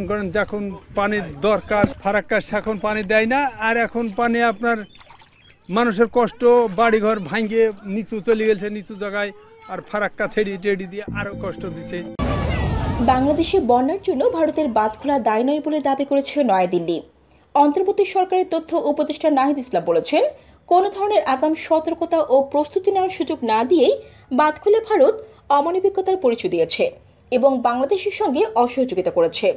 করেন যখন পানির দরকার ফারাক্কা এখন পানি দেয় না, আর এখন পানি আপনার মানুষের কষ্ট, বাড়িঘর ভাঙিয়ে নিচু চলে গেছে নিচু জায়গায়, আর ফারাক্কা ছেড়ি টেড়ি দিয়ে আরো কষ্ট দিচ্ছে। বাংলাদেশে বন্যার জন্য ভারতের বাঁধ খোলা দায় নয় বলে দাবি করেছে নয়াদিল্লি। অন্তর্বর্তী সরকারের তথ্য উপদেষ্টা নাহিদ ইসলাম বলেছেন, কোনো ধরনের আগাম সতর্কতা ও প্রস্তুতি নেওয়ার সুযোগ না দিয়েই বাঁধ খুলে ভারত অমানবিকতার পরিচয় দিয়েছে এবং বাংলাদেশের সঙ্গে অসহযোগিতা করেছে।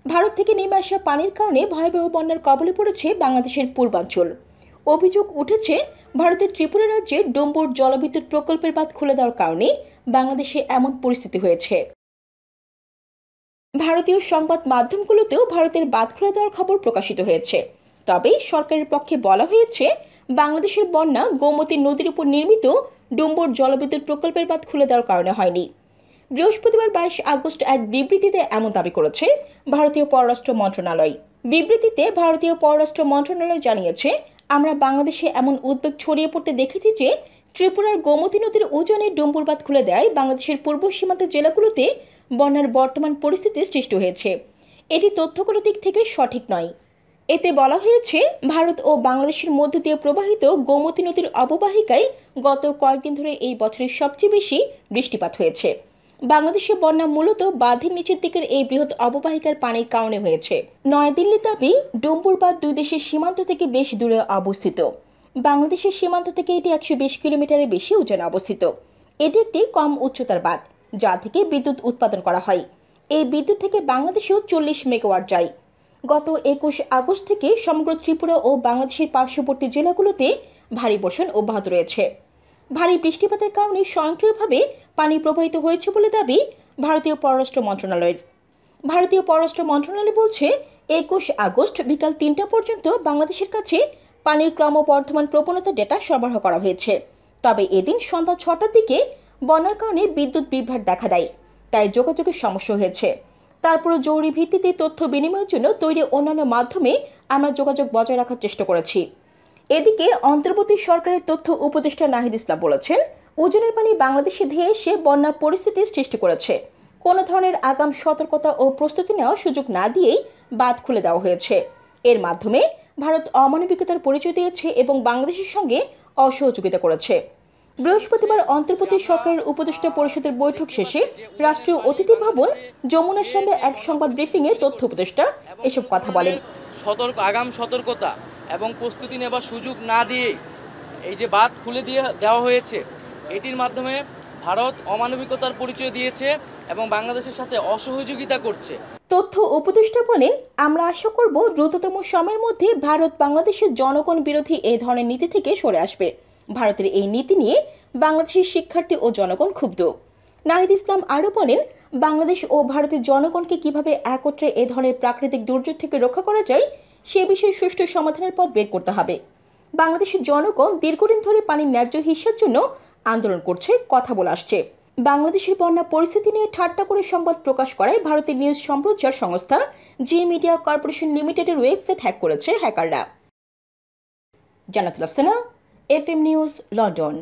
ভারত থেকে নেমে আসা পানির কারণে ভয়াবহ বন্যার কবলে পড়েছে বাংলাদেশের পূর্বাঞ্চল। অভিযোগ উঠেছে, ভারতের ত্রিপুরা রাজ্যের ডম্বুর জলবিদ্যুৎ প্রকল্পের বাঁধ খুলে দেওয়ার কারণে বাংলাদেশে এমন পরিস্থিতি হয়েছে। ভারতীয় সংবাদ মাধ্যমগুলোতেও ভারতের বাঁধ খুলে দেওয়ার খবর প্রকাশিত হয়েছে। তবে সরকারের পক্ষে বলা হয়েছে, বাংলাদেশের বন্যা গোমতী নদীর উপর নির্মিত ডুম্বুর জলবিদ্যুৎ প্রকল্পের বাঁধ খুলে দেওয়ার কারণে হয়নি। বৃহস্পতিবার 22 আগস্ট এক বিবৃতিতে এমন দাবি করেছে ভারতীয় পররাষ্ট্র মন্ত্রণালয়। বিবৃতিতে ভারতীয় পররাষ্ট্র মন্ত্রণালয় জানিয়েছে, আমরা বাংলাদেশে এমন উদ্বেগ ছড়িয়ে পড়তে দেখেছি যে ত্রিপুরার গোমতী নদীর উজানে ডুম্বুর বাঁধ খুলে দেয় বাংলাদেশের পূর্ব সীমান্তের জেলাগুলোতে বন্যার বর্তমান পরিস্থিতি সৃষ্টি হয়েছে। এটি তথ্যগত দিক থেকে সঠিক নয়। এতে বলা হয়েছে, ভারত ও বাংলাদেশের মধ্য দিয়ে প্রবাহিত গোমতী নদীর অববাহিকায় গত কয়েকদিন ধরে এই বছরের সবচেয়ে বেশি বৃষ্টিপাত হয়েছে। বাংলাদেশের বন্যা মূলত বাঁধের নিচের দিকের এই বৃহৎ অববাহিকার পানির কারণে হয়েছে। নয়াদিল্লির দাবি, ডুম্বুর বাঁধ দুই দেশের সীমান্ত থেকে বেশ দূরে অবস্থিত। বাংলাদেশের সীমান্ত থেকে এটি 120 কিলোমিটারের বেশি উজানে অবস্থিত। এটি একটি কম উচ্চতার বাঁধ, যা থেকে বিদ্যুৎ উৎপাদন করা হয়। এই বিদ্যুৎ থেকে বাংলাদেশেও 40 মেগাওয়াট যায়। গত 21 আগস্ট থেকে সমগ্র ত্রিপুরা ও বাংলাদেশের পার্শ্ববর্তী জেলাগুলোতে ভারী বর্ষণ অব্যাহত রয়েছে। ভারী বৃষ্টিপাতের কারণে স্বয়ংক্রিয়ভাবে পানি প্রবাহিত হয়েছে বলে দাবি ভারতীয় পররাষ্ট্র মন্ত্রণালয়ের। ভারতীয় পররাষ্ট্র মন্ত্রণালয় বলছে, 21 আগস্ট বিকাল 3টা পর্যন্ত বাংলাদেশের কাছে পানির ক্রমবর্ধমান প্রবণতা ডেটা সরবরাহ করা হয়েছে। তবে এদিন সন্ধ্যা 6টার দিকে বন্যার কারণে বিদ্যুৎ বিভ্রাট দেখা দেয়, তাই যোগাযোগের সমস্যা হয়েছে। তারপরও জরুরি ভিত্তিতে তথ্য বিনিময়ের জন্য তৈরি অন্যান্য মাধ্যমে আমরা যোগাযোগ বজায় রাখার চেষ্টা করেছি। এদিকে অন্তর্বর্তী সরকারের তথ্য উপদেষ্টা নাহিদ ইসলাম বলেছেন, উজানের পানি বাংলাদেশে ধেয়ে এসে বন্যা পরিস্থিতির সৃষ্টি করেছে। কোনো ধরনের আগাম সতর্কতা ও প্রস্তুতি নেওয়ার সুযোগ না দিয়েই বাঁধ খুলে দেওয়া হয়েছে। এর মাধ্যমে ভারত অমানবিকতার পরিচয় দিয়েছে এবং বাংলাদেশের সঙ্গে অসহযোগিতা করেছে। বৃহস্পতিবার অন্তর্বর্তী সরকারের উপদেষ্টা পরিষদের বৈঠক শেষে রাষ্ট্রীয় অতিথি ভবন যমুনার সামনে এক সংবাদ ব্রিফিংয়ে তথ্য উপদেষ্টা এসব কথা বলেন। আগাম সতর্কতা এবং প্রস্তুতি নেবার সুযোগ না দিয়ে এই যে বাঁধ খুলে দেওয়া হয়েছে, এটির মাধ্যমে ভারত অমানবিকতার পরিচয় দিয়েছে এবং বাংলাদেশের সাথে অসহযোগিতা করছে। তথ্য উপদেষ্টা বলেন, আমরা আশা করব দ্রুততম সময়ের মধ্যে ভারত বাংলাদেশের জনগণ বিরোধী এই ধরনের নীতি থেকে সরে আসবে। ভারতের এই নীতি নিয়ে বাংলাদেশের শিক্ষার্থী ও জনগণ ক্ষুব্ধ। নাহিদ ইসলাম আরও বলেন, বাংলাদেশ ও ভারতের জনগণকে কিভাবে একত্রে এ ধরনের প্রাকৃতিক দুর্যোগ থেকে রক্ষা করা যায় সে বিষয়ে সুষ্ঠু সমাধানের পথ বের করতে হবে। বাংলাদেশের জনগণ দীর্ঘদিন ধরে পানির ন্যায্য হিস্যার জন্য আন্দোলন করছে, কথা বলে আসছে। বাংলাদেশের বন্যা পরিস্থিতি নিয়ে ঠাট্টা করে সংবাদ প্রকাশ করায় ভারতের নিউজ সম্প্রচার সংস্থা জি মিডিয়া কর্পোরেশন লিমিটেডের ওয়েবসাইট হ্যাক করেছে হ্যাকাররা। জান্নাতুল আফসানা, FM নিউজ, লন্ডন।